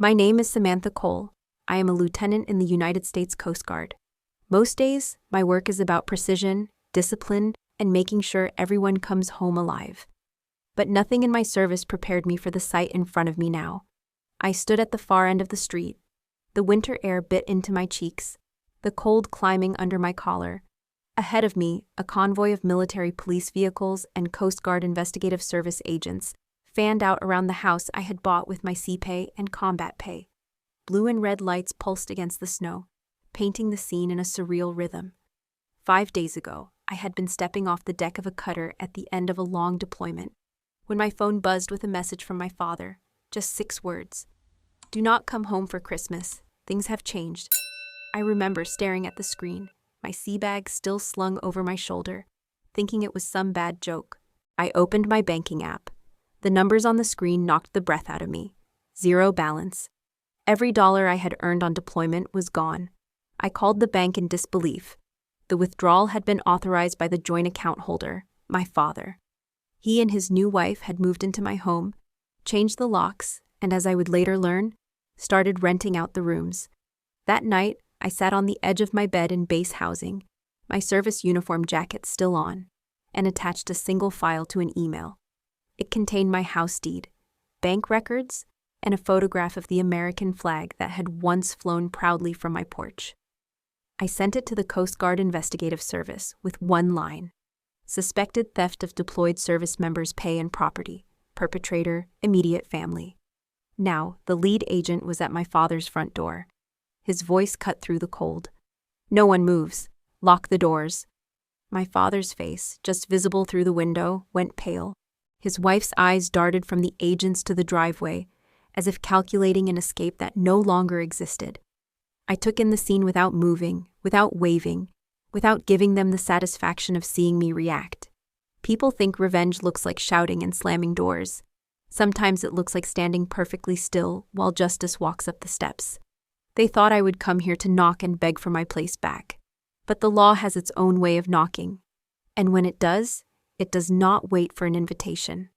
My name is Samantha Cole. I am a lieutenant in the United States Coast Guard. Most days, my work is about precision, discipline, and making sure everyone comes home alive. But nothing in my service prepared me for the sight in front of me now. I stood at the far end of the street. The winter air bit into my cheeks, the cold climbing under my collar. Ahead of me, a convoy of military police vehicles and Coast Guard investigative service agents fanned out around the house I had bought with my sea pay and combat pay. Blue and red lights pulsed against the snow, painting the scene in a surreal rhythm. 5 days ago, I had been stepping off the deck of a cutter at the end of a long deployment, when my phone buzzed with a message from my father, just 6 words. "Do not come home for Christmas. Things have changed." I remember staring at the screen, my sea bag still slung over my shoulder, thinking it was some bad joke. I opened my banking app. The numbers on the screen knocked the breath out of me. 0 balance. Every dollar I had earned on deployment was gone. I called the bank in disbelief. The withdrawal had been authorized by the joint account holder, my father. He and his new wife had moved into my home, changed the locks, and as I would later learn, started renting out the rooms. That night, I sat on the edge of my bed in base housing, my service uniform jacket still on, and attached a single file to an email. It contained my house deed, bank records, and a photograph of the American flag that had once flown proudly from my porch. I sent it to the Coast Guard Investigative Service with one line: suspected theft of deployed service members' pay and property, perpetrator, immediate family. Now, the lead agent was at my father's front door. His voice cut through the cold. "No one moves. Lock the doors." My father's face, just visible through the window, went pale. His wife's eyes darted from the agents to the driveway, as if calculating an escape that no longer existed. I took in the scene without moving, without waving, without giving them the satisfaction of seeing me react. People think revenge looks like shouting and slamming doors. Sometimes it looks like standing perfectly still while justice walks up the steps. They thought I would come here to knock and beg for my place back. But the law has its own way of knocking. And when it does not wait for an invitation.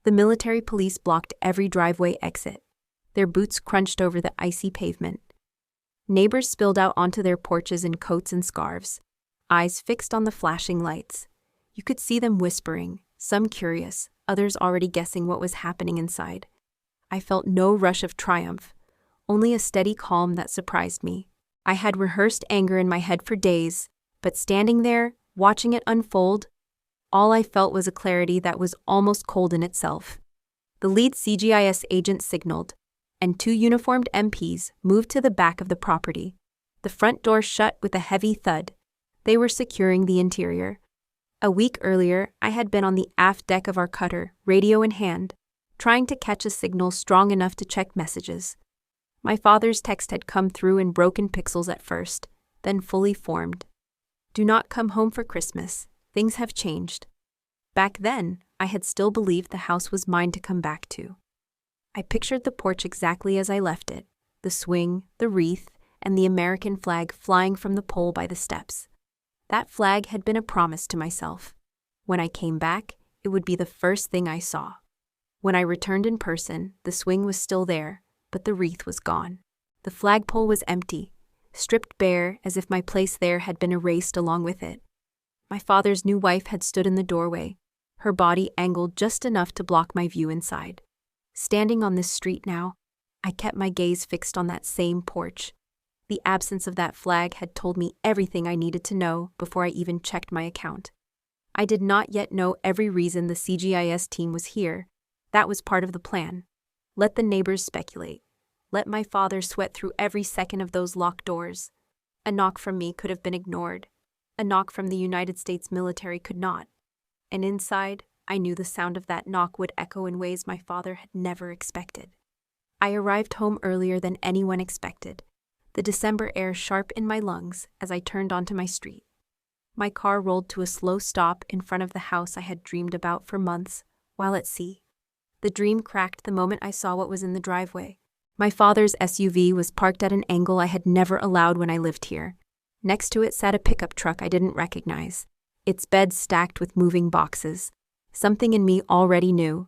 The military police blocked every driveway exit. Their boots crunched over the icy pavement. Neighbors spilled out onto their porches in coats and scarves, eyes fixed on the flashing lights. You could see them whispering, some curious, others already guessing what was happening inside. I felt no rush of triumph, only a steady calm that surprised me. I had rehearsed anger in my head for days, but standing there, watching it unfold, all I felt was a clarity that was almost cold in itself. The lead CGIS agent signaled, and 2 uniformed MPs moved to the back of the property. The front door shut with a heavy thud. They were securing the interior. A week earlier, I had been on the aft deck of our cutter, radio in hand, trying to catch a signal strong enough to check messages. My father's text had come through in broken pixels at first, then fully formed. "Do not come home for Christmas. Things have changed." Back then, I had still believed the house was mine to come back to. I pictured the porch exactly as I left it, the swing, the wreath, and the American flag flying from the pole by the steps. That flag had been a promise to myself. When I came back, it would be the first thing I saw. When I returned in person, the swing was still there, but the wreath was gone. The flagpole was empty, stripped bare as if my place there had been erased along with it. My father's new wife had stood in the doorway, her body angled just enough to block my view inside. Standing on this street now, I kept my gaze fixed on that same porch. The absence of that flag had told me everything I needed to know before I even checked my account. I did not yet know every reason the CGIS team was here. That was part of the plan. Let the neighbors speculate. Let my father sweat through every second of those locked doors. A knock from me could have been ignored. A knock from the United States military could not. And inside, I knew the sound of that knock would echo in ways my father had never expected. I arrived home earlier than anyone expected, the December air sharp in my lungs as I turned onto my street. My car rolled to a slow stop in front of the house I had dreamed about for months, while at sea. The dream cracked the moment I saw what was in the driveway. My father's SUV was parked at an angle I had never allowed when I lived here. Next to it sat a pickup truck I didn't recognize, its bed stacked with moving boxes. Something in me already knew.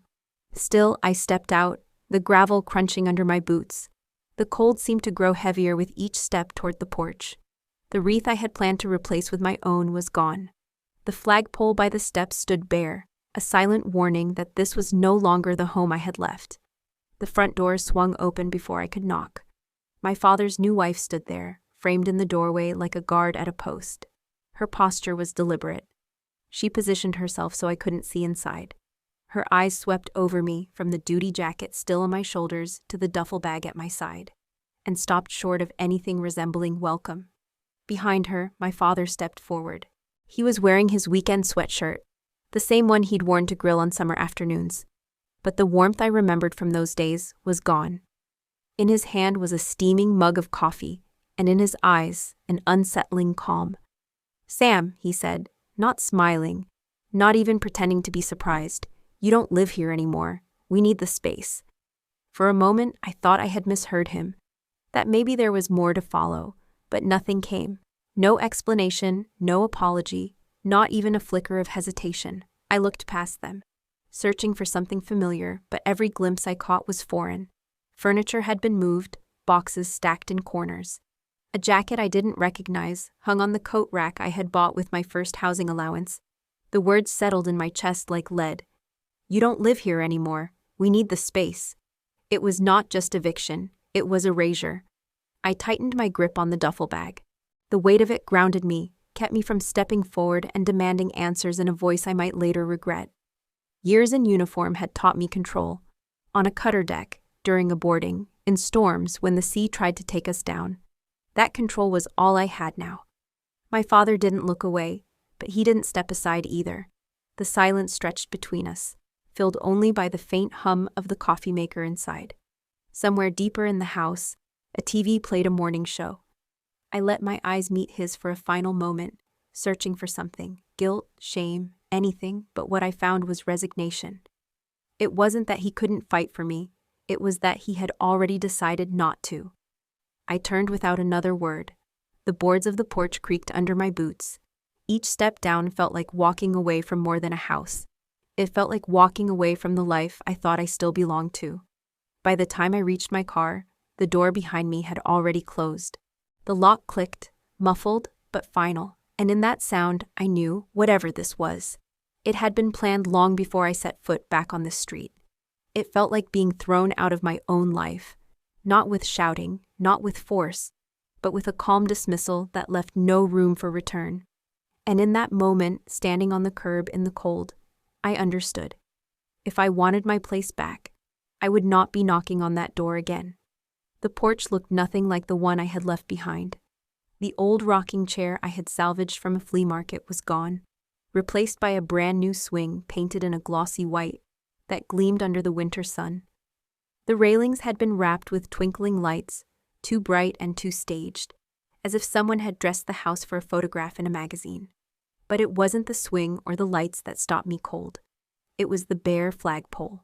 Still, I stepped out, the gravel crunching under my boots. The cold seemed to grow heavier with each step toward the porch. The wreath I had planned to replace with my own was gone. The flagpole by the steps stood bare, a silent warning that this was no longer the home I had left. The front door swung open before I could knock. My father's new wife stood there, framed in the doorway like a guard at a post. Her posture was deliberate. She positioned herself so I couldn't see inside. Her eyes swept over me from the duty jacket still on my shoulders to the duffel bag at my side, and stopped short of anything resembling welcome. Behind her, my father stepped forward. He was wearing his weekend sweatshirt, the same one he'd worn to grill on summer afternoons. But the warmth I remembered from those days was gone. In his hand was a steaming mug of coffee, and in his eyes, an unsettling calm. "Sam," he said, not smiling, not even pretending to be surprised, "you don't live here anymore. We need the space." For a moment, I thought I had misheard him, that maybe there was more to follow, but nothing came. No explanation, no apology, not even a flicker of hesitation. I looked past them, searching for something familiar, but every glimpse I caught was foreign. Furniture had been moved, boxes stacked in corners. A jacket I didn't recognize hung on the coat rack I had bought with my first housing allowance. The words settled in my chest like lead. "You don't live here anymore. We need the space." It was not just eviction, it was erasure. I tightened my grip on the duffel bag. The weight of it grounded me, kept me from stepping forward and demanding answers in a voice I might later regret. Years in uniform had taught me control. On a cutter deck, during a boarding, in storms when the sea tried to take us down. That control was all I had now. My father didn't look away, but he didn't step aside either. The silence stretched between us, filled only by the faint hum of the coffee maker inside. Somewhere deeper in the house, a TV played a morning show. I let my eyes meet his for a final moment, searching for something, guilt, shame, anything, but what I found was resignation. It wasn't that he couldn't fight for me, it was that he had already decided not to. I turned without another word. The boards of the porch creaked under my boots. Each step down felt like walking away from more than a house. It felt like walking away from the life I thought I still belonged to. By the time I reached my car, the door behind me had already closed. The lock clicked, muffled but final, and in that sound I knew, whatever this was, it had been planned long before I set foot back on the street. It felt like being thrown out of my own life, not with shouting, not with force, but with a calm dismissal that left no room for return. And in that moment, standing on the curb in the cold, I understood. If I wanted my place back, I would not be knocking on that door again. The porch looked nothing like the one I had left behind. The old rocking chair I had salvaged from a flea market was gone, replaced by a brand new swing painted in a glossy white that gleamed under the winter sun. The railings had been wrapped with twinkling lights, too bright and too staged, as if someone had dressed the house for a photograph in a magazine. But it wasn't the swing or the lights that stopped me cold. It was the bare flagpole.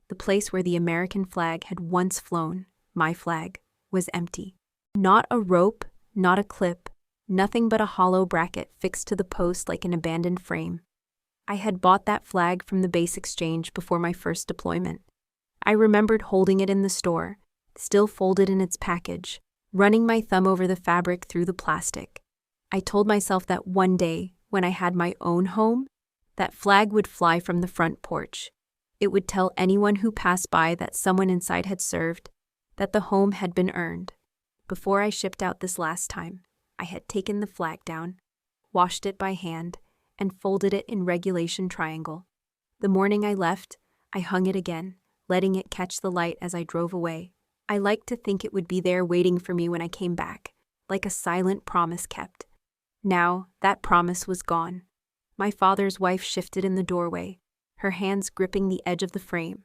The place where the American flag had once flown, my flag, was empty. Not a rope, not a clip, nothing but a hollow bracket fixed to the post like an abandoned frame. I had bought that flag from the base exchange before my first deployment. I remembered holding it in the store, still folded in its package, running my thumb over the fabric through the plastic. I told myself that one day, when I had my own home, that flag would fly from the front porch. It would tell anyone who passed by that someone inside had served, that the home had been earned. Before I shipped out this last time, I had taken the flag down, washed it by hand, and folded it in regulation triangle. The morning I left, I hung it again, letting it catch the light as I drove away. I liked to think it would be there waiting for me when I came back, like a silent promise kept. Now, that promise was gone. My father's wife shifted in the doorway, her hands gripping the edge of the frame.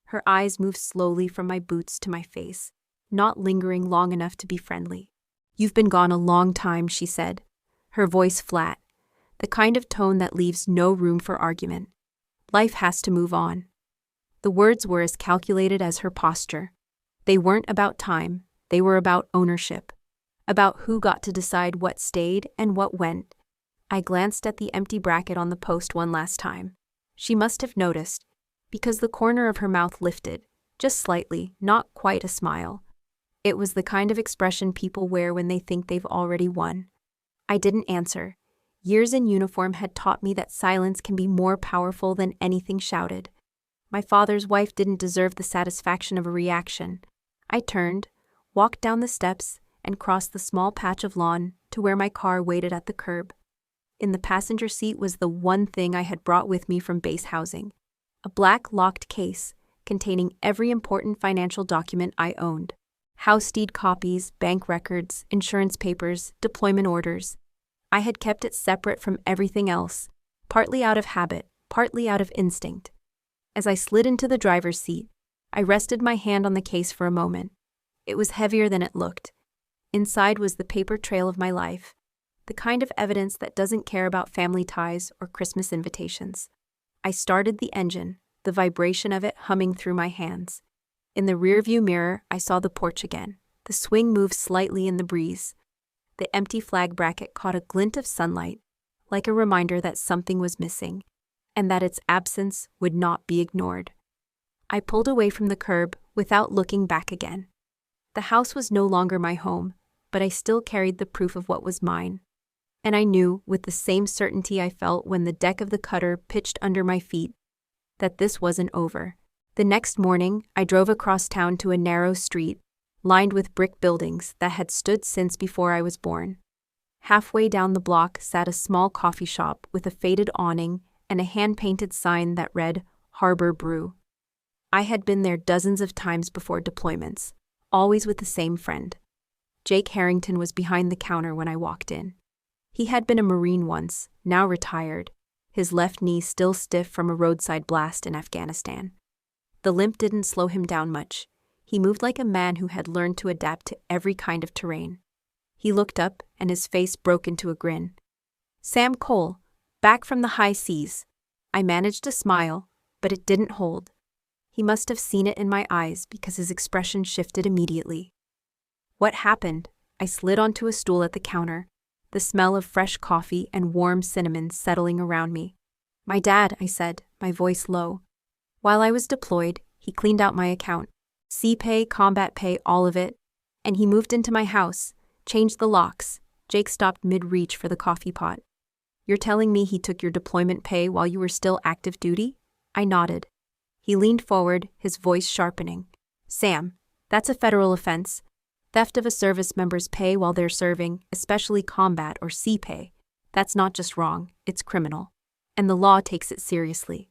Her eyes moved slowly from my boots to my face, not lingering long enough to be friendly. "You've been gone a long time," she said, her voice flat, the kind of tone that leaves no room for argument. "Life has to move on." The words were as calculated as her posture. They weren't about time, they were about ownership, about who got to decide what stayed and what went. I glanced at the empty bracket on the post one last time. She must have noticed, because the corner of her mouth lifted, just slightly, not quite a smile. It was the kind of expression people wear when they think they've already won. I didn't answer. Years in uniform had taught me that silence can be more powerful than anything shouted. My father's wife didn't deserve the satisfaction of a reaction. I turned, walked down the steps, and crossed the small patch of lawn to where my car waited at the curb. In the passenger seat was the one thing I had brought with me from base housing, a black locked case containing every important financial document I owned. House deed copies, bank records, insurance papers, deployment orders. I had kept it separate from everything else, partly out of habit, partly out of instinct. As I slid into the driver's seat, I rested my hand on the case for a moment. It was heavier than it looked. Inside was the paper trail of my life, the kind of evidence that doesn't care about family ties or Christmas invitations. I started the engine, the vibration of it humming through my hands. In the rearview mirror, I saw the porch again. The swing moved slightly in the breeze. The empty flag bracket caught a glint of sunlight, like a reminder that something was missing, and that its absence would not be ignored. I pulled away from the curb without looking back again. The house was no longer my home, but I still carried the proof of what was mine. And I knew, with the same certainty I felt when the deck of the cutter pitched under my feet, that this wasn't over. The next morning, I drove across town to a narrow street, lined with brick buildings that had stood since before I was born. Halfway down the block sat a small coffee shop with a faded awning and a hand-painted sign that read, Harbor Brew. I had been there dozens of times before deployments, always with the same friend. Jake Harrington was behind the counter when I walked in. He had been a Marine once, now retired, his left knee still stiff from a roadside blast in Afghanistan. The limp didn't slow him down much. He moved like a man who had learned to adapt to every kind of terrain. He looked up, and his face broke into a grin. Sam Cole, back from the high seas. I managed a smile, but it didn't hold. He must have seen it in my eyes because his expression shifted immediately. What happened? I slid onto a stool at the counter, the smell of fresh coffee and warm cinnamon settling around me. My dad, I said, my voice low. While I was deployed, he cleaned out my account. C-pay, combat pay, all of it. And he moved into my house, changed the locks. Jake stopped mid-reach for the coffee pot. You're telling me he took your deployment pay while you were still active duty? I nodded. He leaned forward, his voice sharpening. Sam, that's a federal offense. Theft of a service member's pay while they're serving, especially combat or C-pay. That's not just wrong, it's criminal. And the law takes it seriously.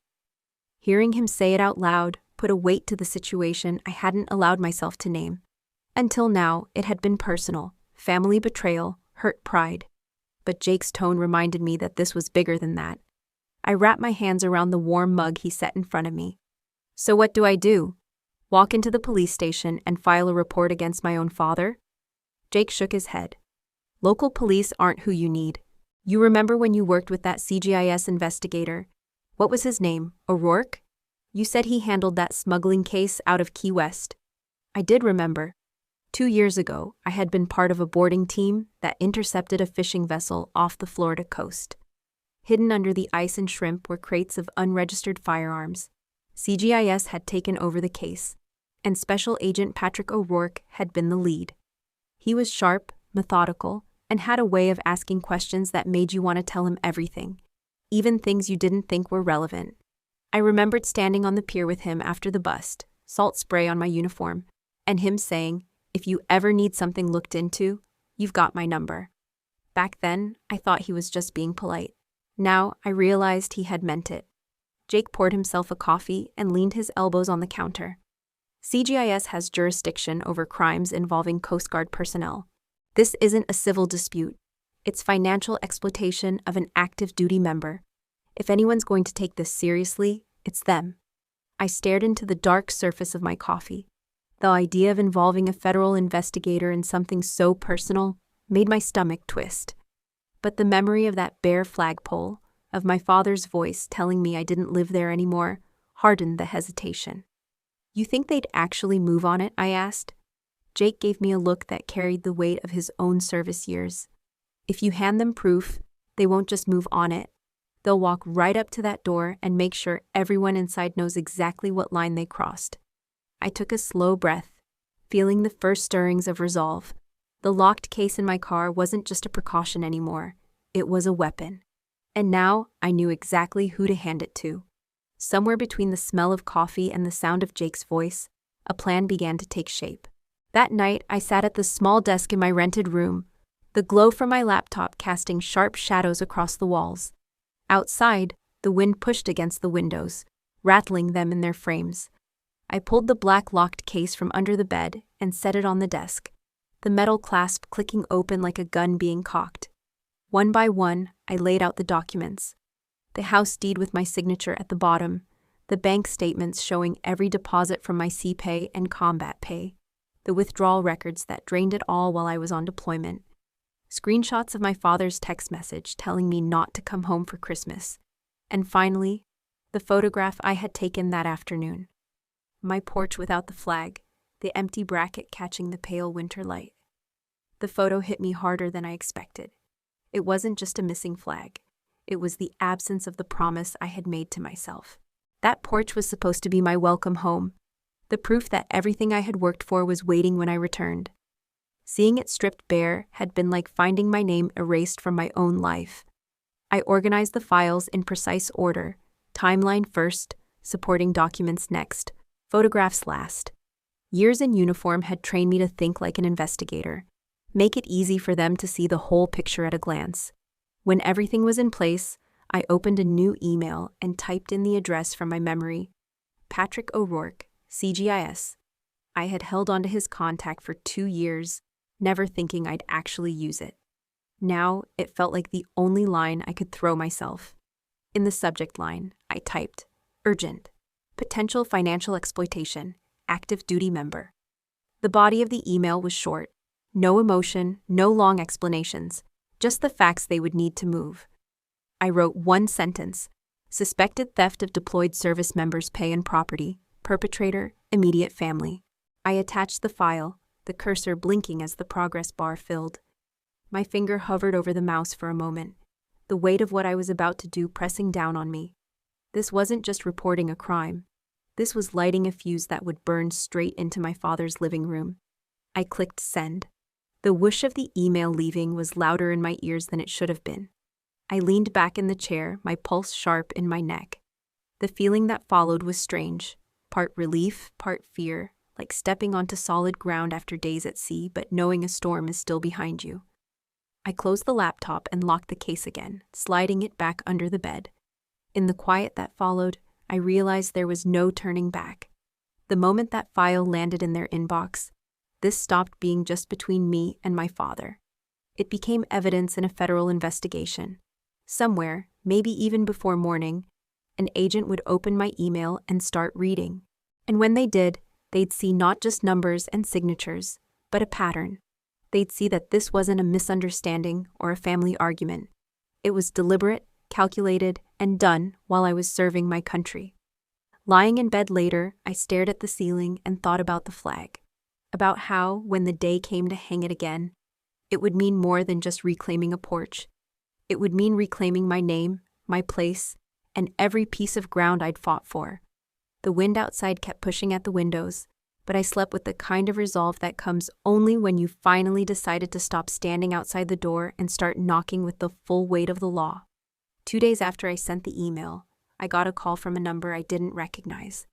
Hearing him say it out loud put a weight to the situation I hadn't allowed myself to name. Until now, it had been personal, family betrayal, hurt pride. But Jake's tone reminded me that this was bigger than that. I wrapped my hands around the warm mug he set in front of me. So what do I do? Walk into the police station and file a report against my own father? Jake shook his head. Local police aren't who you need. You remember when you worked with that CGIS investigator? What was his name? O'Rourke? You said he handled that smuggling case out of Key West. I did remember. 2 years ago, I had been part of a boarding team that intercepted a fishing vessel off the Florida coast. Hidden under the ice and shrimp were crates of unregistered firearms. CGIS had taken over the case, and Special Agent Patrick O'Rourke had been the lead. He was sharp, methodical, and had a way of asking questions that made you want to tell him everything, even things you didn't think were relevant. I remembered standing on the pier with him after the bust, salt spray on my uniform, and him saying, if you ever need something looked into, you've got my number. Back then, I thought he was just being polite. Now, I realized he had meant it. Jake poured himself a coffee and leaned his elbows on the counter. CGIS has jurisdiction over crimes involving Coast Guard personnel. This isn't a civil dispute. It's financial exploitation of an active duty member. If anyone's going to take this seriously, it's them. I stared into the dark surface of my coffee. The idea of involving a federal investigator in something so personal made my stomach twist. But the memory of that bare flagpole, of my father's voice telling me I didn't live there anymore, hardened the hesitation. You think they'd actually move on it? I asked. Jake gave me a look that carried the weight of his own service years. If you hand them proof, they won't just move on it. They'll walk right up to that door and make sure everyone inside knows exactly what line they crossed. I took a slow breath. feeling the first stirrings of resolve. The locked case in my car wasn't just a precaution anymore, it was a weapon. And now I knew exactly who to hand it to. Somewhere between the smell of coffee and the sound of Jake's voice, a plan began to take shape. That night, I sat at the small desk in my rented room, the glow from my laptop casting sharp shadows across the walls. Outside, the wind pushed against the windows, rattling them in their frames. I pulled the black locked case from under the bed and set it on the desk, the metal clasp clicking open like a gun being cocked. One by one, I laid out the documents. The house deed with my signature at the bottom, the bank statements showing every deposit from my CPay and combat pay, the withdrawal records that drained it all while I was on deployment, screenshots of my father's text message telling me not to come home for Christmas, and finally, the photograph I had taken that afternoon. My porch without the flag, the empty bracket catching the pale winter light. The photo hit me harder than I expected. It wasn't just a missing flag. It was the absence of the promise I had made to myself. That porch was supposed to be my welcome home, the proof that everything I had worked for was waiting when I returned. Seeing it stripped bare had been like finding my name erased from my own life. I organized the files in precise order, timeline first, supporting documents next, photographs last. Years in uniform had trained me to think like an investigator, make it easy for them to see the whole picture at a glance. When everything was in place, I opened a new email and typed in the address from my memory. Patrick O'Rourke, CGIS. I had held onto his contact for 2 years, never thinking I'd actually use it. Now, it felt like the only line I could throw myself. In the subject line, I typed, urgent, potential financial exploitation, active duty member. The body of the email was short. No emotion, no long explanations, just the facts they would need to move. I wrote one sentence, suspected theft of deployed service members' pay and property, perpetrator, immediate family. I attached the file, the cursor blinking as the progress bar filled. My finger hovered over the mouse for a moment, the weight of what I was about to do pressing down on me. This wasn't just reporting a crime. This was lighting a fuse that would burn straight into my father's living room. I clicked send. The whoosh of the email leaving was louder in my ears than it should have been. I leaned back in the chair, my pulse sharp in my neck. The feeling that followed was strange, part relief, part fear, like stepping onto solid ground after days at sea but knowing a storm is still behind you. I closed the laptop and locked the case again, sliding it back under the bed. In the quiet that followed, I realized there was no turning back. The moment that file landed in their inbox, this stopped being just between me and my father. It became evidence in a federal investigation. Somewhere, maybe even before morning, an agent would open my email and start reading. And when they did, they'd see not just numbers and signatures, but a pattern. They'd see that this wasn't a misunderstanding or a family argument. It was deliberate, calculated, and done while I was serving my country. Lying in bed later, I stared at the ceiling and thought about the flag. About how, when the day came to hang it again, it would mean more than just reclaiming a porch. It would mean reclaiming my name, my place, and every piece of ground I'd fought for. The wind outside kept pushing at the windows, but I slept with the kind of resolve that comes only when you finally decided to stop standing outside the door and start knocking with the full weight of the law. 2 days after I sent the email, I got a call from a number I didn't recognize.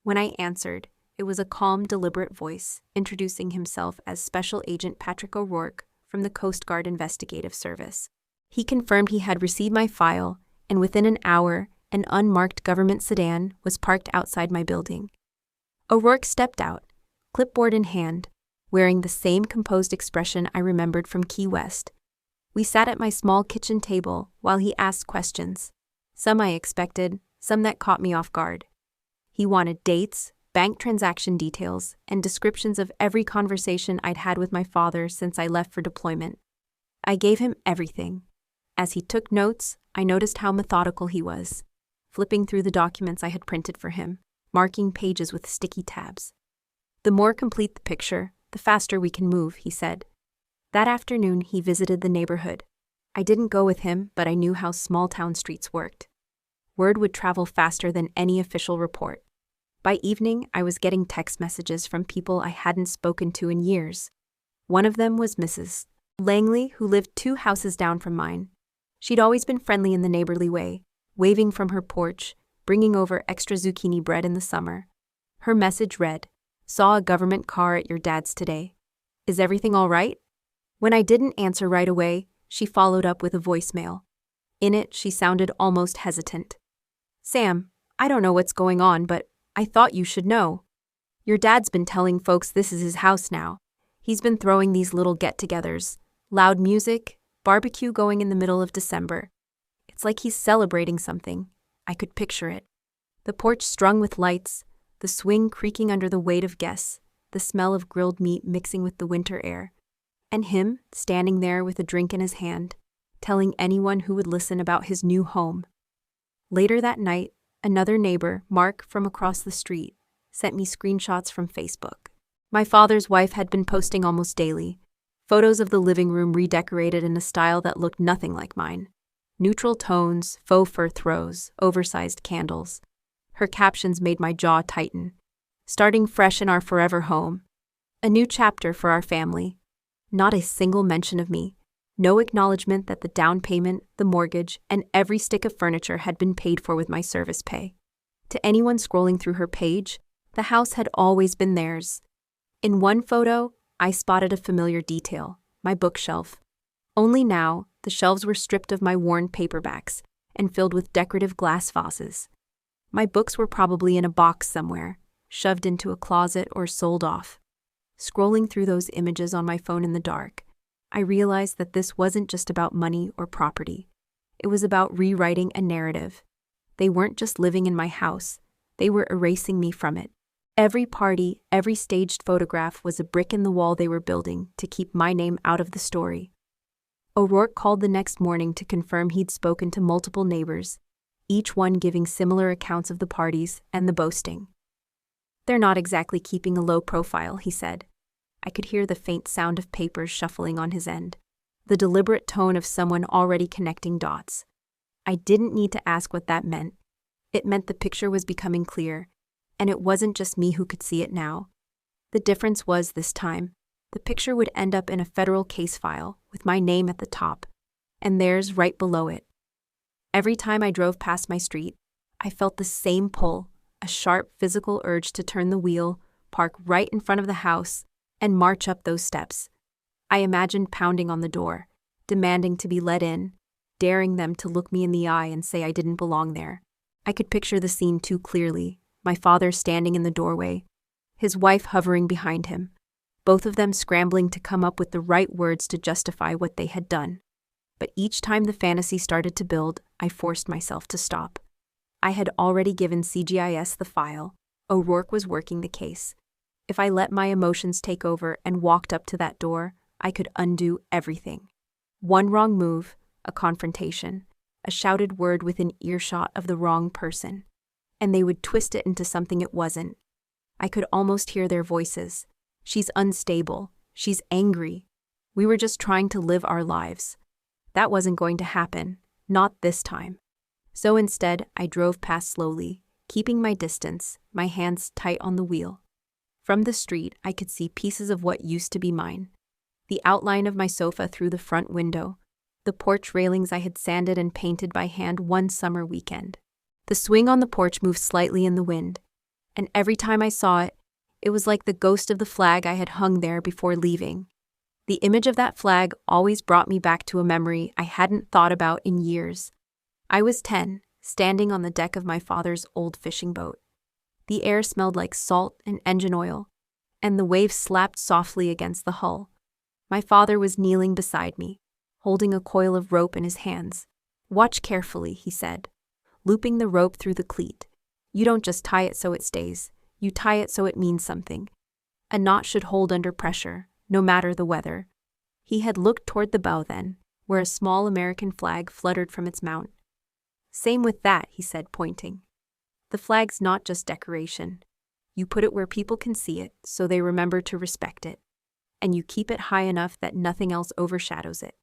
When I answered, it was a calm, deliberate voice, introducing himself as Special Agent Patrick O'Rourke from the Coast Guard Investigative Service. He confirmed he had received my file, and within an hour, an unmarked government sedan was parked outside my building. O'Rourke stepped out, clipboard in hand, wearing the same composed expression I remembered from Key West. We sat at my small kitchen table while he asked questions. Some I expected, some that caught me off guard. He wanted dates, bank transaction details, and descriptions of every conversation I'd had with my father since I left for deployment. I gave him everything. As he took notes, I noticed how methodical he was, flipping through the documents I had printed for him, marking pages with sticky tabs. The more complete the picture, the faster we can move, he said. That afternoon, he visited the neighborhood. I didn't go with him, but I knew how small-town streets worked. Word would travel faster than any official report. By evening, I was getting text messages from people I hadn't spoken to in years. One of them was Mrs. Langley, who lived 2 houses down from mine. She'd always been friendly in the neighborly way, waving from her porch, bringing over extra zucchini bread in the summer. Her message read, "Saw a government car at your dad's today. Is everything all right?" When I didn't answer right away, she followed up with a voicemail. In it, she sounded almost hesitant. "Sam, I don't know what's going on, but I thought you should know. Your dad's been telling folks this is his house now. He's been throwing these little get-togethers, loud music, barbecue going in the middle of December. It's like he's celebrating something. I could picture it. The porch strung with lights, the swing creaking under the weight of guests, the smell of grilled meat mixing with the winter air, and him standing there with a drink in his hand, telling anyone who would listen about his new home." Later that night, another neighbor, Mark from across the street, sent me screenshots from Facebook. My father's wife had been posting almost daily, photos of the living room redecorated in a style that looked nothing like mine. Neutral tones, faux fur throws, oversized candles. Her captions made my jaw tighten. "Starting fresh in our forever home. A new chapter for our family." Not a single mention of me. No acknowledgement that the down payment, the mortgage, and every stick of furniture had been paid for with my service pay. To anyone scrolling through her page, the house had always been theirs. In one photo, I spotted a familiar detail, my bookshelf. Only now, the shelves were stripped of my worn paperbacks and filled with decorative glass vases. My books were probably in a box somewhere, shoved into a closet or sold off. Scrolling through those images on my phone in the dark, I realized that this wasn't just about money or property. It was about rewriting a narrative. They weren't just living in my house, they were erasing me from it. Every party, every staged photograph was a brick in the wall they were building to keep my name out of the story. O'Rourke called the next morning to confirm he'd spoken to multiple neighbors, each one giving similar accounts of the parties and the boasting. "They're not exactly keeping a low profile," he said. I could hear the faint sound of papers shuffling on his end, the deliberate tone of someone already connecting dots. I didn't need to ask what that meant. It meant the picture was becoming clear, and it wasn't just me who could see it now. The difference was this time, the picture would end up in a federal case file with my name at the top, and theirs right below it. Every time I drove past my street, I felt the same pull, a sharp physical urge to turn the wheel, park right in front of the house, and march up those steps. I imagined pounding on the door, demanding to be let in, daring them to look me in the eye and say I didn't belong there. I could picture the scene too clearly, my father standing in the doorway, his wife hovering behind him, both of them scrambling to come up with the right words to justify what they had done. But each time the fantasy started to build, I forced myself to stop. I had already given CGIS the file. O'Rourke was working the case. If I let my emotions take over and walked up to that door, I could undo everything. One wrong move, a confrontation, a shouted word within earshot of the wrong person, and they would twist it into something it wasn't. I could almost hear their voices. "She's unstable. She's angry. We were just trying to live our lives." That wasn't going to happen, not this time. So instead, I drove past slowly, keeping my distance, my hands tight on the wheel. From the street, I could see pieces of what used to be mine. The outline of my sofa through the front window, the porch railings I had sanded and painted by hand one summer weekend. The swing on the porch moved slightly in the wind, and every time I saw it, it was like the ghost of the flag I had hung there before leaving. The image of that flag always brought me back to a memory I hadn't thought about in years. I was 10, standing on the deck of my father's old fishing boat. The air smelled like salt and engine oil, and the waves slapped softly against the hull. My father was kneeling beside me, holding a coil of rope in his hands. "Watch carefully," he said, looping the rope through the cleat. "You don't just tie it so it stays. You tie it so it means something. A knot should hold under pressure, no matter the weather." He had looked toward the bow then, where a small American flag fluttered from its mount. "Same with that," he said, pointing. "The flag's not just decoration. You put it where people can see it, so they remember to respect it. And you keep it high enough that nothing else overshadows it."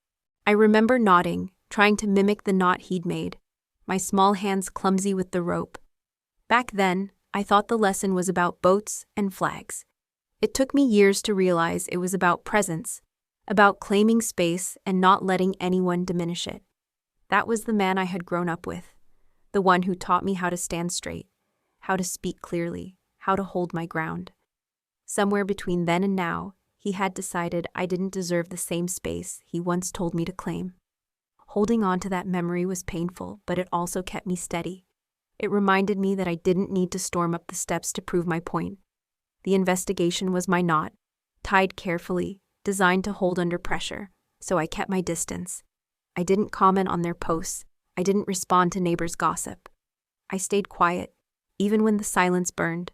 I remember nodding, trying to mimic the knot he'd made, my small hands clumsy with the rope. Back then, I thought the lesson was about boats and flags. It took me years to realize it was about presence, about claiming space and not letting anyone diminish it. That was the man I had grown up with, the one who taught me how to stand straight, how to speak clearly, how to hold my ground. Somewhere between then and now, he had decided I didn't deserve the same space he once told me to claim. Holding on to that memory was painful, but it also kept me steady. It reminded me that I didn't need to storm up the steps to prove my point. The investigation was my knot, tied carefully, designed to hold under pressure, so I kept my distance. I didn't comment on their posts. I didn't respond to neighbors' gossip. I stayed quiet, even when the silence burned,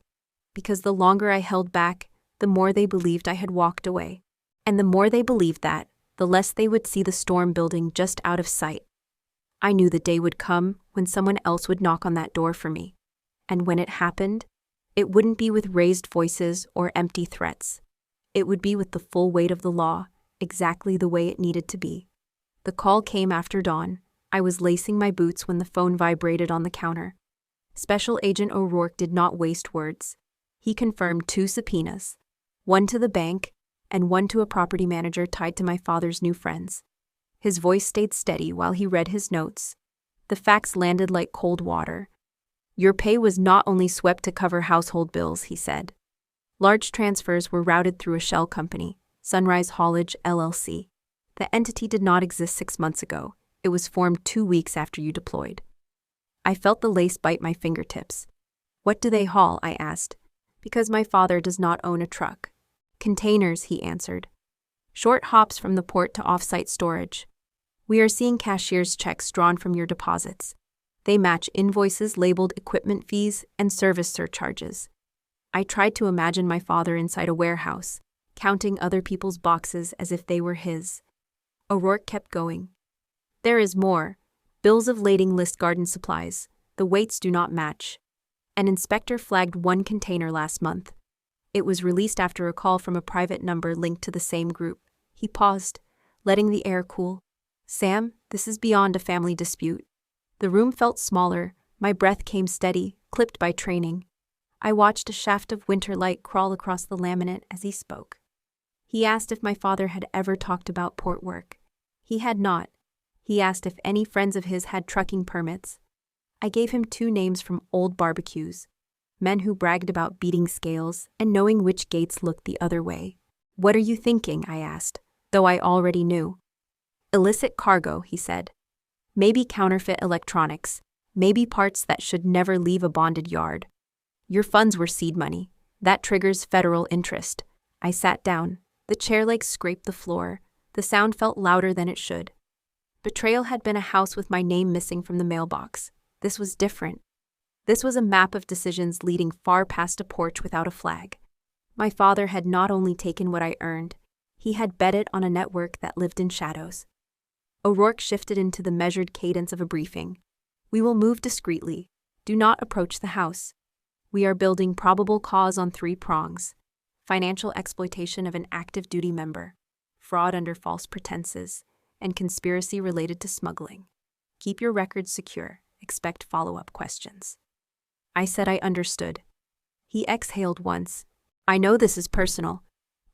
because the longer I held back, the more they believed I had walked away. And the more they believed that, the less they would see the storm building just out of sight. I knew the day would come when someone else would knock on that door for me. And when it happened, it wouldn't be with raised voices or empty threats. It would be with the full weight of the law, exactly the way it needed to be. The call came after dawn. I was lacing my boots when the phone vibrated on the counter. Special Agent O'Rourke did not waste words. He confirmed 2 subpoenas, one to the bank and one to a property manager tied to my father's new friends. His voice stayed steady while he read his notes. The facts landed like cold water. Your pay was not only swept to cover household bills, he said. Large transfers were routed through a shell company, Sunrise Haulage LLC. The entity did not exist 6 months ago. It was formed 2 weeks after you deployed. I felt the lace bite my fingertips. What do they haul? I asked. Because my father does not own a truck. Containers, he answered. Short hops from the port to off-site storage. We are seeing cashier's checks drawn from your deposits. They match invoices labeled equipment fees and service surcharges. I tried to imagine my father inside a warehouse, counting other people's boxes as if they were his. O'Rourke kept going. There is more. Bills of lading list garden supplies. The weights do not match. An inspector flagged one container last month. It was released after a call from a private number linked to the same group. He paused, letting the air cool. Sam, this is beyond a family dispute. The room felt smaller. My breath came steady, clipped by training. I watched a shaft of winter light crawl across the laminate as he spoke. He asked if my father had ever talked about port work. He had not. He asked if any friends of his had trucking permits. I gave him 2 names from old barbecues, men who bragged about beating scales and knowing which gates looked the other way. What are you thinking? I asked, though I already knew. Illicit cargo, he said. Maybe counterfeit electronics, maybe parts that should never leave a bonded yard. Your funds were seed money. That triggers federal interest. I sat down. The chair legs scraped the floor. The sound felt louder than it should. Betrayal had been a house with my name missing from the mailbox. This was different. This was a map of decisions leading far past a porch without a flag. My father had not only taken what I earned, he had bet it on a network that lived in shadows. O'Rourke shifted into the measured cadence of a briefing. We will move discreetly. Do not approach the house. We are building probable cause on 3 prongs. Financial exploitation of an active duty member, fraud under false pretenses, and conspiracy related to smuggling. Keep your records secure. Expect follow-up questions. I said I understood. He exhaled once. I know this is personal.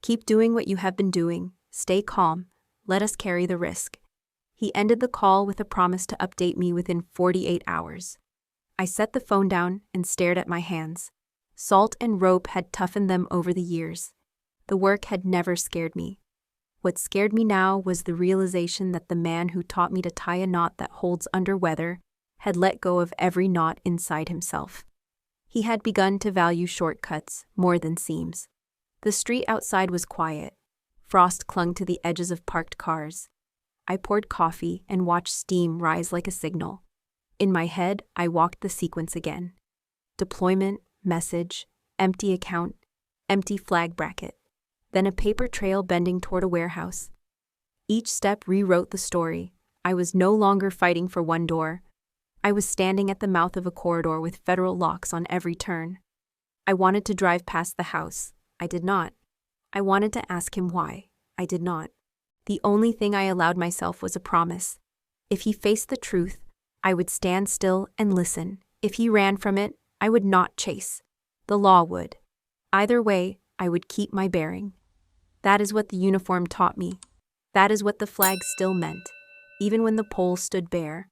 Keep doing what you have been doing. Stay calm. Let us carry the risk. He ended the call with a promise to update me within 48 hours. I set the phone down and stared at my hands. Salt and rope had toughened them over the years. The work had never scared me. What scared me now was the realization that the man who taught me to tie a knot that holds under weather had let go of every knot inside himself. He had begun to value shortcuts more than seams. The street outside was quiet. Frost clung to the edges of parked cars. I poured coffee and watched steam rise like a signal. In my head, I walked the sequence again. Deployment, message, empty account, empty flag bracket. Then a paper trail bending toward a warehouse. Each step rewrote the story. I was no longer fighting for one door. I was standing at the mouth of a corridor with federal locks on every turn. I wanted to drive past the house. I did not. I wanted to ask him why. I did not. The only thing I allowed myself was a promise. If he faced the truth, I would stand still and listen. If he ran from it, I would not chase. The law would. Either way, I would keep my bearing. That is what the uniform taught me. That is what the flag still meant, even when the pole stood bare.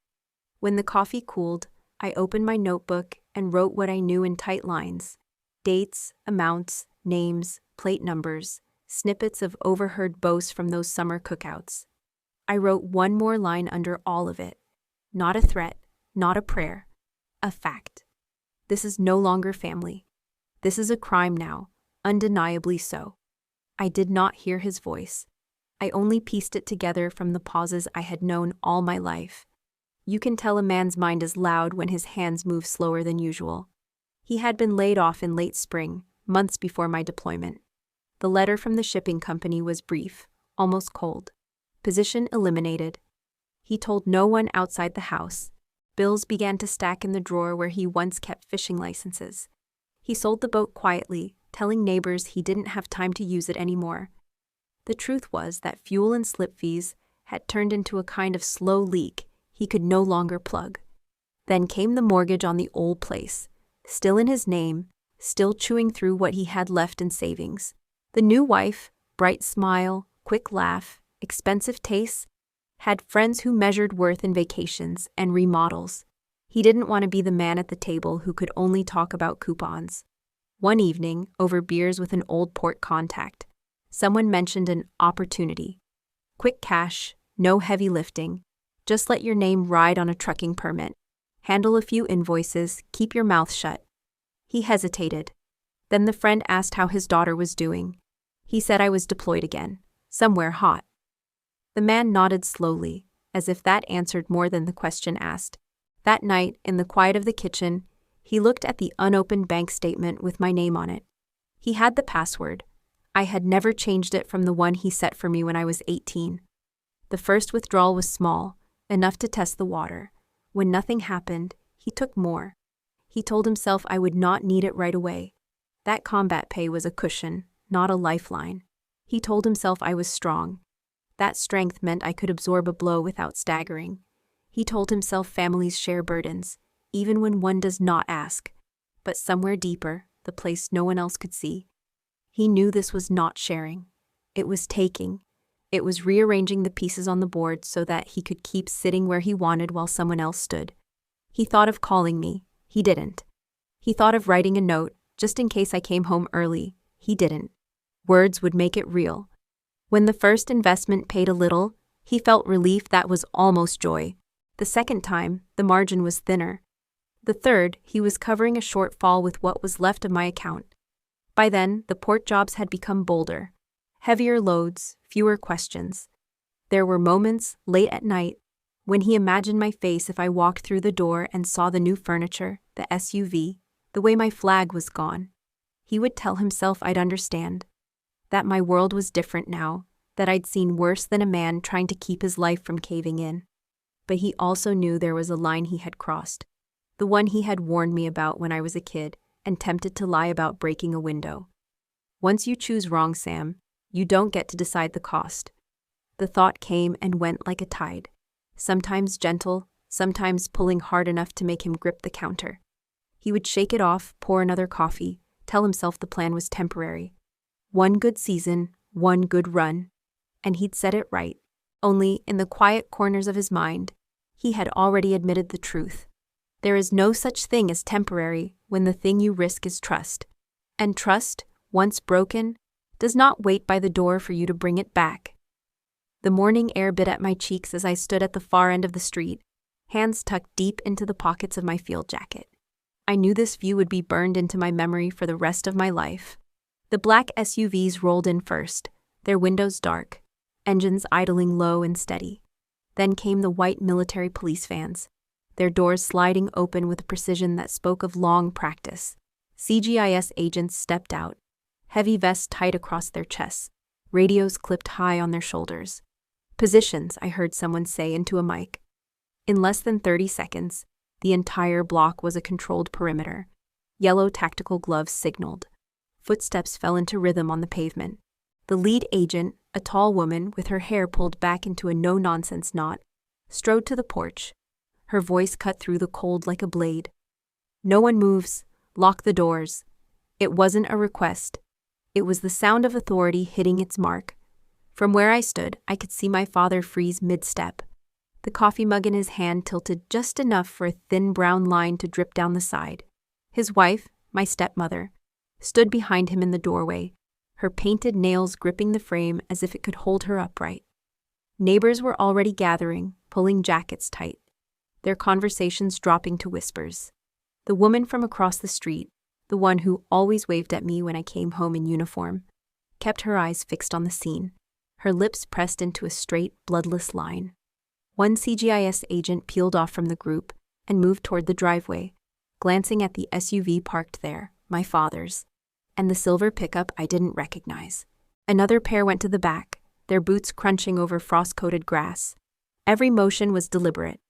When the coffee cooled, I opened my notebook and wrote what I knew in tight lines. Dates, amounts, names, plate numbers, snippets of overheard boasts from those summer cookouts. I wrote one more line under all of it. Not a threat, not a prayer. A fact. This is no longer family. This is a crime now, undeniably so. I did not hear his voice. I only pieced it together from the pauses I had known all my life. You can tell a man's mind is loud when his hands move slower than usual. He had been laid off in late spring, months before my deployment. The letter from the shipping company was brief, almost cold. Position eliminated. He told no one outside the house. Bills began to stack in the drawer where he once kept fishing licenses. He sold the boat quietly, telling neighbors he didn't have time to use it anymore. The truth was that fuel and slip fees had turned into a kind of slow leak he could no longer plug. Then came the mortgage on the old place, still in his name, still chewing through what he had left in savings. The new wife, bright smile, quick laugh, expensive tastes, had friends who measured worth in vacations and remodels. He didn't want to be the man at the table who could only talk about coupons. One evening, over beers with an old port contact, someone mentioned an opportunity. Quick cash, no heavy lifting. Just let your name ride on a trucking permit. Handle a few invoices, keep your mouth shut. He hesitated. Then the friend asked how his daughter was doing. He said I was deployed again, somewhere hot. The man nodded slowly, as if that answered more than the question asked. That night, in the quiet of the kitchen, he looked at the unopened bank statement with my name on it. He had the password. I had never changed it from the one he set for me when I was 18. The first withdrawal was small, enough to test the water. When nothing happened, he took more. He told himself I would not need it right away. That combat pay was a cushion, not a lifeline. He told himself I was strong. That strength meant I could absorb a blow without staggering. He told himself families share burdens, even when one does not ask. But somewhere deeper, the place no one else could see, he knew this was not sharing. It was taking. It was rearranging the pieces on the board so that he could keep sitting where he wanted while someone else stood. He thought of calling me. He didn't. He thought of writing a note, just in case I came home early. He didn't. Words would make it real. When the first investment paid a little, he felt relief that was almost joy. The second time, the margin was thinner. The third, he was covering a shortfall with what was left of my account. By then, the port jobs had become bolder. Heavier loads, fewer questions. There were moments, late at night, when he imagined my face if I walked through the door and saw the new furniture, the SUV, the way my flag was gone. He would tell himself I'd understand. That my world was different now, that I'd seen worse than a man trying to keep his life from caving in. But he also knew there was a line he had crossed, the one he had warned me about when I was a kid and tempted to lie about breaking a window. Once you choose wrong, Sam, you don't get to decide the cost. The thought came and went like a tide, sometimes gentle, sometimes pulling hard enough to make him grip the counter. He would shake it off, pour another coffee, tell himself the plan was temporary. One good season, one good run, and he'd set it right. Only, in the quiet corners of his mind, he had already admitted the truth. There is no such thing as temporary when the thing you risk is trust. And trust, once broken, does not wait by the door for you to bring it back. The morning air bit at my cheeks as I stood at the far end of the street, hands tucked deep into the pockets of my field jacket. I knew this view would be burned into my memory for the rest of my life. The black SUVs rolled in first, their windows dark, engines idling low and steady. Then came the white military police vans, their doors sliding open with a precision that spoke of long practice. CGIS agents stepped out, heavy vests tight across their chests, radios clipped high on their shoulders. Positions, I heard someone say into a mic. In less than 30 seconds, the entire block was a controlled perimeter. Yellow tactical gloves signaled. Footsteps fell into rhythm on the pavement. The lead agent, a tall woman with her hair pulled back into a no-nonsense knot, strode to the porch. Her voice cut through the cold like a blade. No one moves. Lock the doors. It wasn't a request. It was the sound of authority hitting its mark. From where I stood, I could see my father freeze mid-step. The coffee mug in his hand tilted just enough for a thin brown line to drip down the side. His wife, my stepmother, stood behind him in the doorway, her painted nails gripping the frame as if it could hold her upright. Neighbors were already gathering, pulling jackets tight, their conversations dropping to whispers. The woman from across the street, the one who always waved at me when I came home in uniform, kept her eyes fixed on the scene, her lips pressed into a straight, bloodless line. One CGIS agent peeled off from the group and moved toward the driveway, glancing at the SUV parked there, my father's, and the silver pickup I didn't recognize. Another pair went to the back, their boots crunching over frost-coated grass. Every motion was deliberate.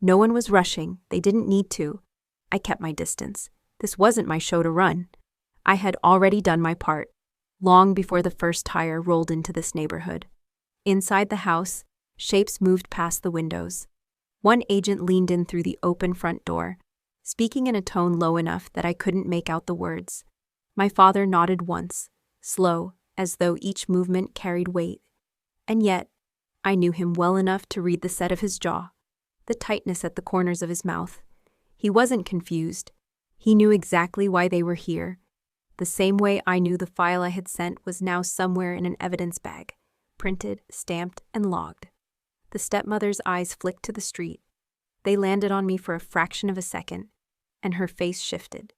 No one was rushing, they didn't need to. I kept my distance. This wasn't my show to run. I had already done my part, long before the first tire rolled into this neighborhood. Inside the house, shapes moved past the windows. One agent leaned in through the open front door, speaking in a tone low enough that I couldn't make out the words. My father nodded once, slow, as though each movement carried weight. And yet, I knew him well enough to read the set of his jaw, the tightness at the corners of his mouth. He wasn't confused. He knew exactly why they were here. The same way I knew the file I had sent was now somewhere in an evidence bag, printed, stamped, and logged. The stepmother's eyes flicked to the street. They landed on me for a fraction of a second, and her face shifted.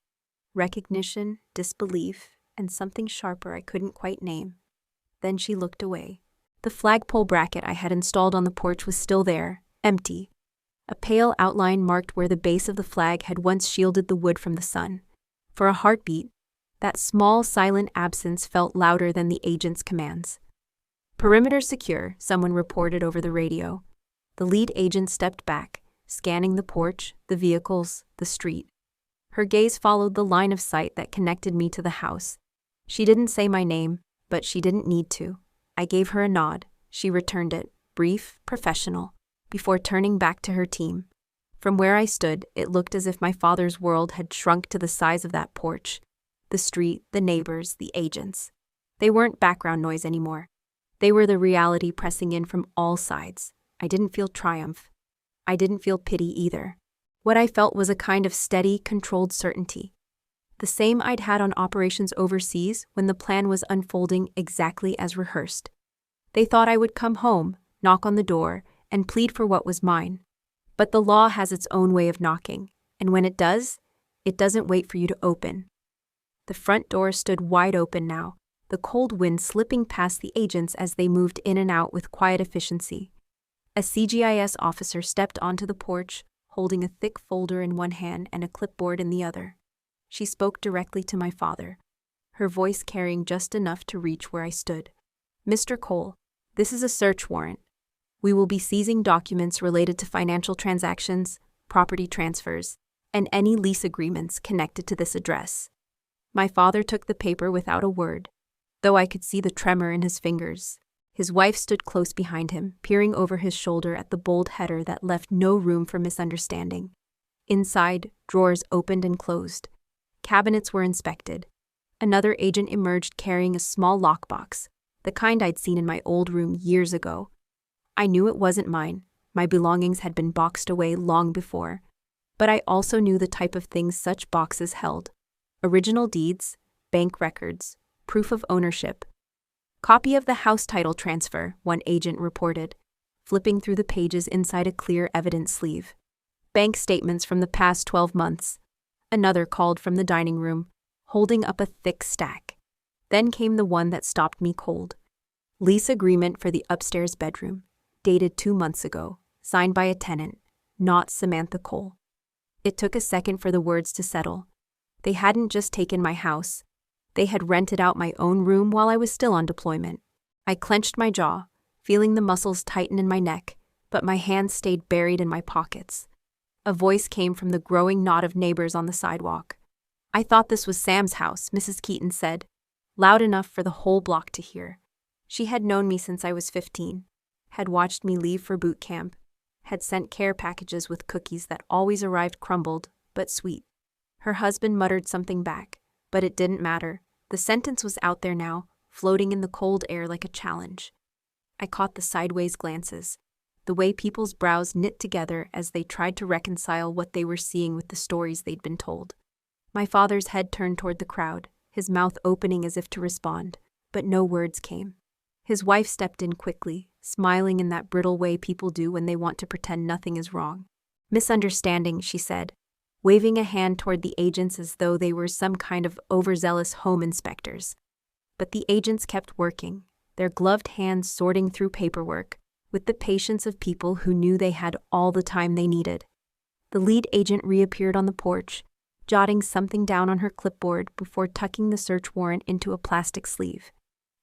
Recognition, disbelief, and something sharper I couldn't quite name. Then she looked away. The flagpole bracket I had installed on the porch was still there, empty. A pale outline marked where the base of the flag had once shielded the wood from the sun. For a heartbeat, that small, silent absence felt louder than the agent's commands. "Perimeter secure," someone reported over the radio. The lead agent stepped back, scanning the porch, the vehicles, the street. Her gaze followed the line of sight that connected me to the house. She didn't say my name, but she didn't need to. I gave her a nod. She returned it, brief, professional, before turning back to her team. From where I stood, it looked as if my father's world had shrunk to the size of that porch. The street, the neighbors, the agents. They weren't background noise anymore. They were the reality pressing in from all sides. I didn't feel triumph. I didn't feel pity either. What I felt was a kind of steady, controlled certainty. The same I'd had on operations overseas when the plan was unfolding exactly as rehearsed. They thought I would come home, knock on the door, and plead for what was mine. But the law has its own way of knocking, and when it does, it doesn't wait for you to open. The front door stood wide open now, the cold wind slipping past the agents as they moved in and out with quiet efficiency. A CGIS officer stepped onto the porch, holding a thick folder in one hand and a clipboard in the other. She spoke directly to my father, her voice carrying just enough to reach where I stood. "Mr. Cole, this is a search warrant. We will be seizing documents related to financial transactions, property transfers, and any lease agreements connected to this address." My father took the paper without a word, though I could see the tremor in his fingers. His wife stood close behind him, peering over his shoulder at the bold header that left no room for misunderstanding. Inside, drawers opened and closed. Cabinets were inspected. Another agent emerged carrying a small lockbox, the kind I'd seen in my old room years ago. I knew it wasn't mine. My belongings had been boxed away long before. But I also knew the type of things such boxes held. Original deeds, bank records, proof of ownership. "Copy of the house title transfer," one agent reported, flipping through the pages inside a clear evidence sleeve. "Bank statements from the past 12 months. Another called from the dining room, holding up a thick stack. Then came the one that stopped me cold. Lease agreement for the upstairs bedroom, dated 2 months ago, signed by a tenant, not Samantha Cole. It took a second for the words to settle. They hadn't just taken my house. They had rented out my own room while I was still on deployment. I clenched my jaw, feeling the muscles tighten in my neck, but my hands stayed buried in my pockets. A voice came from the growing knot of neighbors on the sidewalk. "I thought this was Sam's house," Mrs. Keaton said, loud enough for the whole block to hear. She had known me since I was 15, had watched me leave for boot camp, had sent care packages with cookies that always arrived crumbled, but sweet. Her husband muttered something back, But it didn't matter. The sentence was out there now, floating in the cold air like a challenge. I caught the sideways glances, the way people's brows knit together as they tried to reconcile what they were seeing with the stories they'd been told. My father's head turned toward the crowd, his mouth opening as if to respond, but no words came. His wife stepped in quickly, smiling in that brittle way people do when they want to pretend nothing is wrong. "Misunderstanding," she said, waving a hand toward the agents as though they were some kind of overzealous home inspectors. But the agents kept working, their gloved hands sorting through paperwork, with the patience of people who knew they had all the time they needed. The lead agent reappeared on the porch, jotting something down on her clipboard before tucking the search warrant into a plastic sleeve.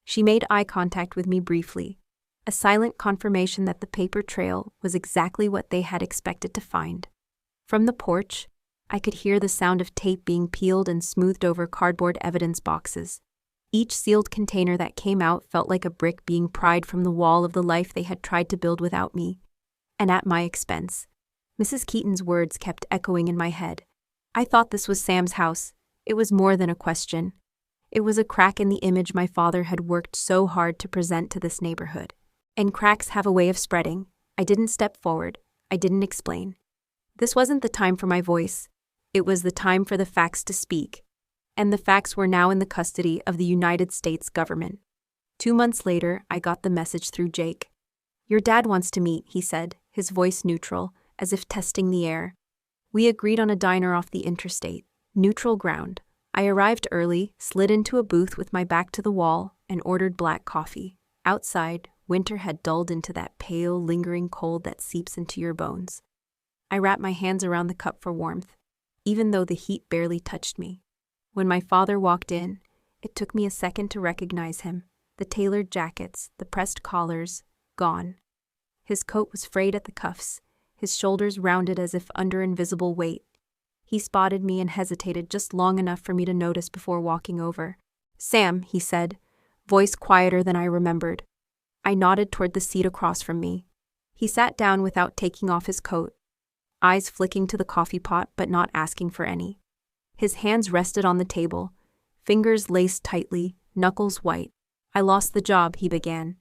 She made eye contact with me briefly, a silent confirmation that the paper trail was exactly what they had expected to find. From the porch, I could hear the sound of tape being peeled and smoothed over cardboard evidence boxes. Each sealed container that came out felt like a brick being pried from the wall of the life they had tried to build without me, and at my expense. Mrs. Keaton's words kept echoing in my head. I thought this was Sam's house. It was more than a question. It was a crack in the image my father had worked so hard to present to this neighborhood. And cracks have a way of spreading. I didn't step forward. I didn't explain. This wasn't the time for my voice. It was the time for the facts to speak. And the facts were now in the custody of the United States government. 2 months later, I got the message through Jake. "Your dad wants to meet," he said, his voice neutral, as if testing the air. We agreed on a diner off the interstate, neutral ground. I arrived early, slid into a booth with my back to the wall, and ordered black coffee. Outside, winter had dulled into that pale, lingering cold that seeps into your bones. I wrapped my hands around the cup for warmth, even though the heat barely touched me. When my father walked in, it took me a second to recognize him. The tailored jackets, the pressed collars, gone. His coat was frayed at the cuffs, his shoulders rounded as if under invisible weight. He spotted me and hesitated just long enough for me to notice before walking over. "Sam," he said, voice quieter than I remembered. I nodded toward the seat across from me. He sat down without taking off his coat, eyes flicking to the coffee pot but not asking for any. His hands rested on the table, fingers laced tightly, knuckles white. "I lost the job," he began.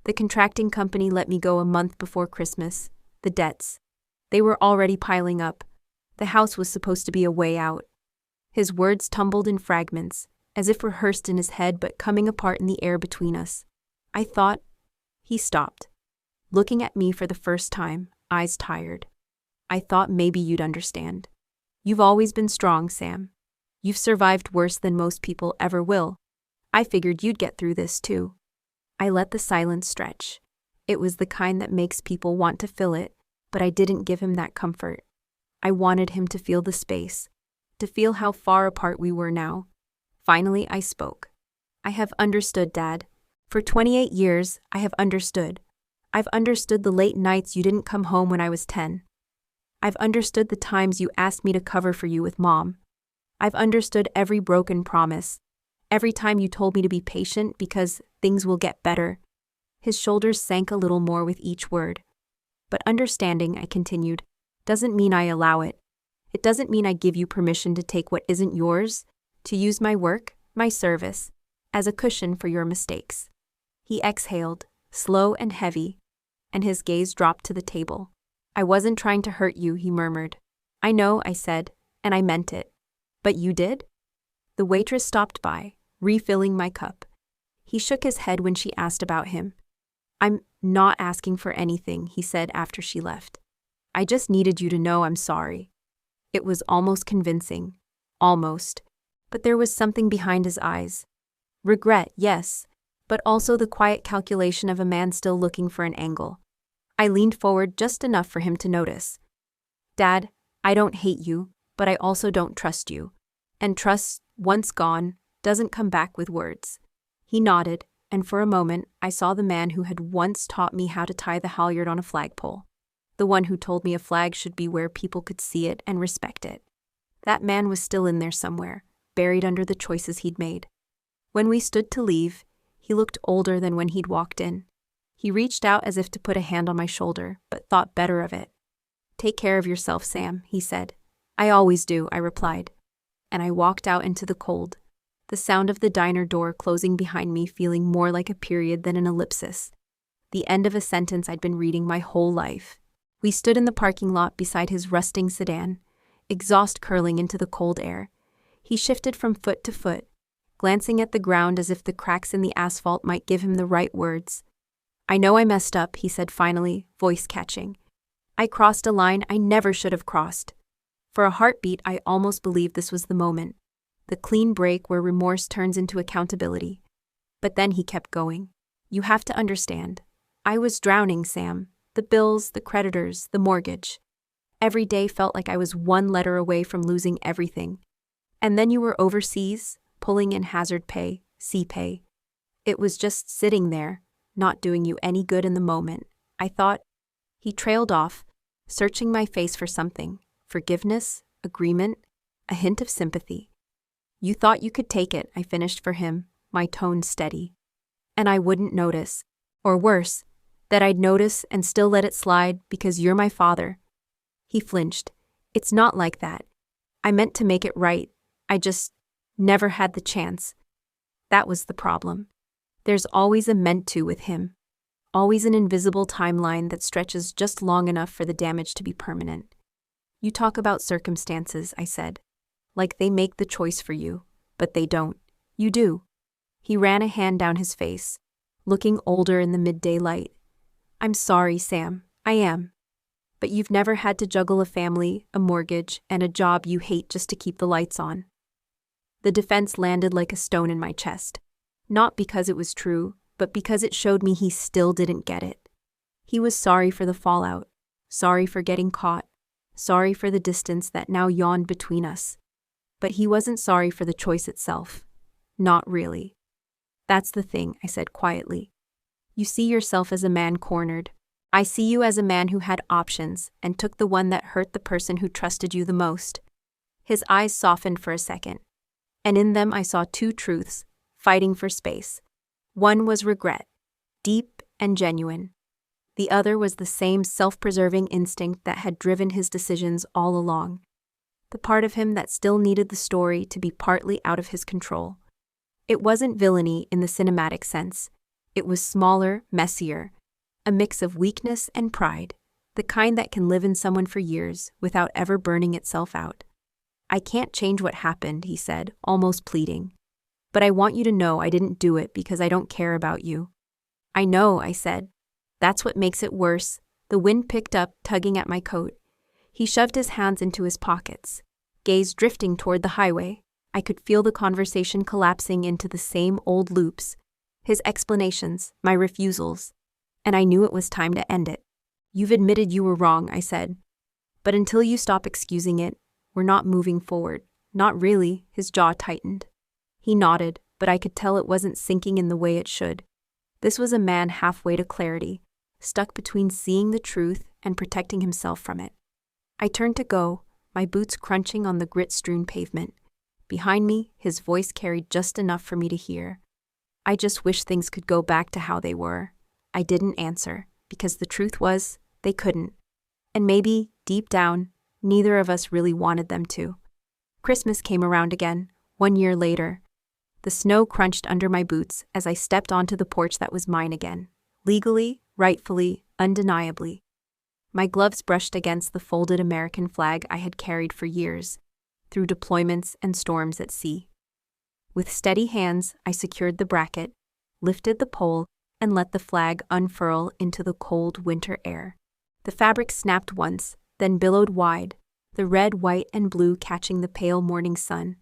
"The contracting company let me go a month before Christmas. The debts. They were already piling up. The house was supposed to be a way out." His words tumbled in fragments, as if rehearsed in his head but coming apart in the air between us. I thought. He stopped, looking at me for the first time, eyes tired. "I thought maybe you'd understand. You've always been strong, Sam. You've survived worse than most people ever will. I figured you'd get through this too." I let the silence stretch. It was the kind that makes people want to fill it, but I didn't give him that comfort. I wanted him to feel the space, to feel how far apart we were now. Finally, I spoke. "I have understood, Dad. For 28 years, I have understood. I've understood the late nights you didn't come home when I was 10. I've understood the times you asked me to cover for you with Mom. I've understood every broken promise, every time you told me to be patient because things will get better." His shoulders sank a little more with each word. "But understanding," I continued, "doesn't mean I allow it. It doesn't mean I give you permission to take what isn't yours, to use my work, my service, as a cushion for your mistakes." He exhaled, slow and heavy, and his gaze dropped to the table. "I wasn't trying to hurt you," he murmured. "I know," I said, "and I meant it. But you did?" The waitress stopped by, refilling my cup. He shook his head when she asked about him. "I'm not asking for anything," he said after she left. "I just needed you to know I'm sorry." It was almost convincing. Almost. But there was something behind his eyes. Regret, yes, but also the quiet calculation of a man still looking for an angle. I leaned forward just enough for him to notice. "Dad, I don't hate you, but I also don't trust you. And trust, once gone, doesn't come back with words." He nodded, and for a moment I saw the man who had once taught me how to tie the halyard on a flagpole. The one who told me a flag should be where people could see it and respect it. That man was still in there somewhere, buried under the choices he'd made. When we stood to leave, he looked older than when he'd walked in. He reached out as if to put a hand on my shoulder, but thought better of it. "Take care of yourself, Sam," he said. "I always do," I replied. And I walked out into the cold, the sound of the diner door closing behind me feeling more like a period than an ellipsis, the end of a sentence I'd been reading my whole life. We stood in the parking lot beside his rusting sedan, exhaust curling into the cold air. He shifted from foot to foot, glancing at the ground as if the cracks in the asphalt might give him the right words. "I know I messed up," he said finally, voice catching. "I crossed a line I never should have crossed." For a heartbeat, I almost believed this was the moment, the clean break where remorse turns into accountability. But then he kept going. "You have to understand. I was drowning, Sam. The bills, the creditors, the mortgage. Every day felt like I was one letter away from losing everything. And then you were overseas, pulling in hazard pay, C-pay. It was just sitting there, not doing you any good in the moment. I thought..." He trailed off, searching my face for something. Forgiveness, agreement, a hint of sympathy. "You thought you could take it," I finished for him, my tone steady. "And I wouldn't notice. Or worse, that I'd notice and still let it slide because you're my father." He flinched. "It's not like that. I meant to make it right. I just never had the chance." That was the problem. There's always a meant to with him. Always an invisible timeline that stretches just long enough for the damage to be permanent. "You talk about circumstances," I said. "Like they make the choice for you, but they don't. You do." He ran a hand down his face, looking older in the midday light. "I'm sorry, Sam. I am. But you've never had to juggle a family, a mortgage, and a job you hate just to keep the lights on." The defense landed like a stone in my chest. Not because it was true, but because it showed me he still didn't get it. He was sorry for the fallout, sorry for getting caught, sorry for the distance that now yawned between us. But he wasn't sorry for the choice itself. Not really. "That's the thing," I said quietly. "You see yourself as a man cornered. I see you as a man who had options and took the one that hurt the person who trusted you the most." His eyes softened for a second, and in them I saw two truths, fighting for space. One was regret, deep and genuine. The other was the same self-preserving instinct that had driven his decisions all along. The part of him that still needed the story to be partly out of his control. It wasn't villainy in the cinematic sense. It was smaller, messier, a mix of weakness and pride, the kind that can live in someone for years without ever burning itself out. "I can't change what happened," he said, almost pleading. "But I want you to know I didn't do it because I don't care about you." "I know," I said. "That's what makes it worse." The wind picked up, tugging at my coat. He shoved his hands into his pockets, gaze drifting toward the highway. I could feel the conversation collapsing into the same old loops. His explanations, my refusals. And I knew it was time to end it. "You've admitted you were wrong," I said. "But until you stop excusing it, we're not moving forward." "Not really." His jaw tightened. He nodded, but I could tell it wasn't sinking in the way it should. This was a man halfway to clarity, stuck between seeing the truth and protecting himself from it. I turned to go, my boots crunching on the grit-strewn pavement. Behind me, his voice carried just enough for me to hear. "I just wish things could go back to how they were." I didn't answer, because the truth was, they couldn't. And maybe, deep down, neither of us really wanted them to. Christmas came around again, 1 year later. The snow crunched under my boots as I stepped onto the porch that was mine again. Legally, rightfully, undeniably. My gloves brushed against the folded American flag I had carried for years, through deployments and storms at sea. With steady hands, I secured the bracket, lifted the pole, and let the flag unfurl into the cold winter air. The fabric snapped once, then billowed wide, the red, white, and blue catching the pale morning sun.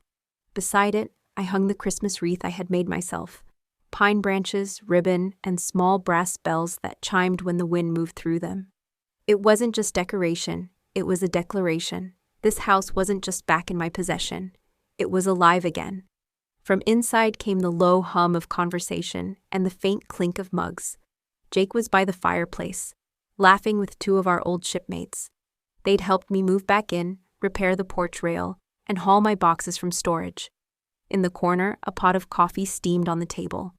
Beside it, I hung the Christmas wreath I had made myself, pine branches, ribbon, and small brass bells that chimed when the wind moved through them. It wasn't just decoration, it was a declaration. This house wasn't just back in my possession, it was alive again. From inside came the low hum of conversation and the faint clink of mugs. Jake was by the fireplace, laughing with 2 of our old shipmates. They'd helped me move back in, repair the porch rail, and haul my boxes from storage. In the corner, a pot of coffee steamed on the table.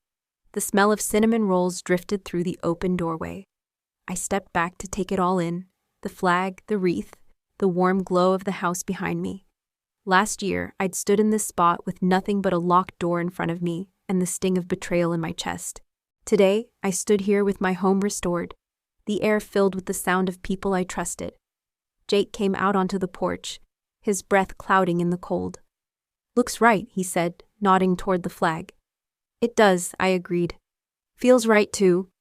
The smell of cinnamon rolls drifted through the open doorway. I stepped back to take it all in, the flag, the wreath, the warm glow of the house behind me. Last year, I'd stood in this spot with nothing but a locked door in front of me and the sting of betrayal in my chest. Today, I stood here with my home restored, the air filled with the sound of people I trusted. Jake came out onto the porch, his breath clouding in the cold. "Looks right," he said, nodding toward the flag. "It does," I agreed. "Feels right, too."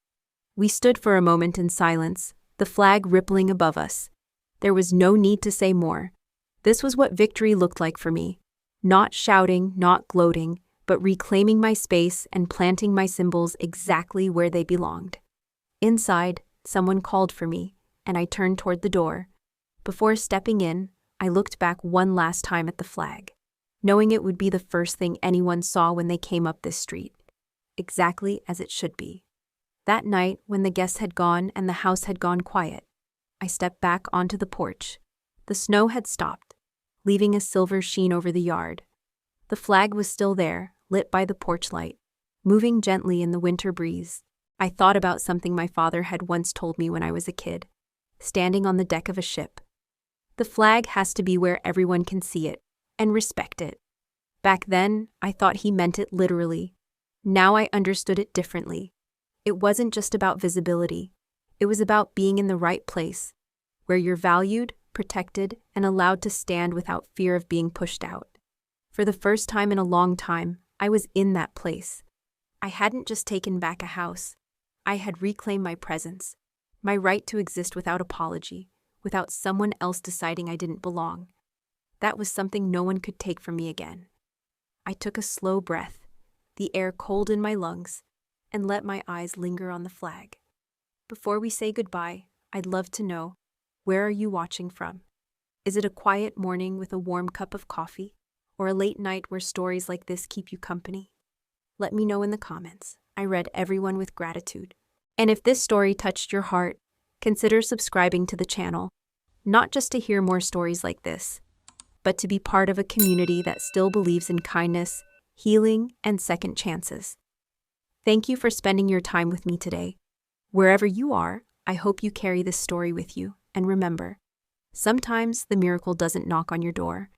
We stood for a moment in silence, the flag rippling above us. There was no need to say more. This was what victory looked like for me. Not shouting, not gloating, but reclaiming my space and planting my symbols exactly where they belonged. Inside, someone called for me, and I turned toward the door. Before stepping in, I looked back one last time at the flag, knowing it would be the first thing anyone saw when they came up this street. Exactly as it should be. That night, when the guests had gone and the house had gone quiet, I stepped back onto the porch. The snow had stopped, leaving a silver sheen over the yard. The flag was still there, lit by the porch light, moving gently in the winter breeze. I thought about something my father had once told me when I was a kid, standing on the deck of a ship. The flag has to be where everyone can see it and respect it. Back then, I thought he meant it literally. Now I understood it differently. It wasn't just about visibility. It was about being in the right place, where you're valued, protected, and allowed to stand without fear of being pushed out. For the first time in a long time, I was in that place. I hadn't just taken back a house. I had reclaimed my presence, my right to exist without apology, without someone else deciding I didn't belong. That was something no one could take from me again. I took a slow breath, the air cold in my lungs, and let my eyes linger on the flag. Before we say goodbye, I'd love to know, where are you watching from? Is it a quiet morning with a warm cup of coffee, or a late night where stories like this keep you company? Let me know in the comments. I read everyone with gratitude. And if this story touched your heart, consider subscribing to the channel, not just to hear more stories like this, but to be part of a community that still believes in kindness, healing, and second chances. Thank you for spending your time with me today. Wherever you are, I hope you carry this story with you. And remember, sometimes the miracle doesn't knock on your door.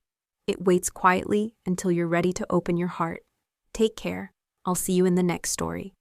It waits quietly until you're ready to open your heart. Take care. I'll see you in the next story.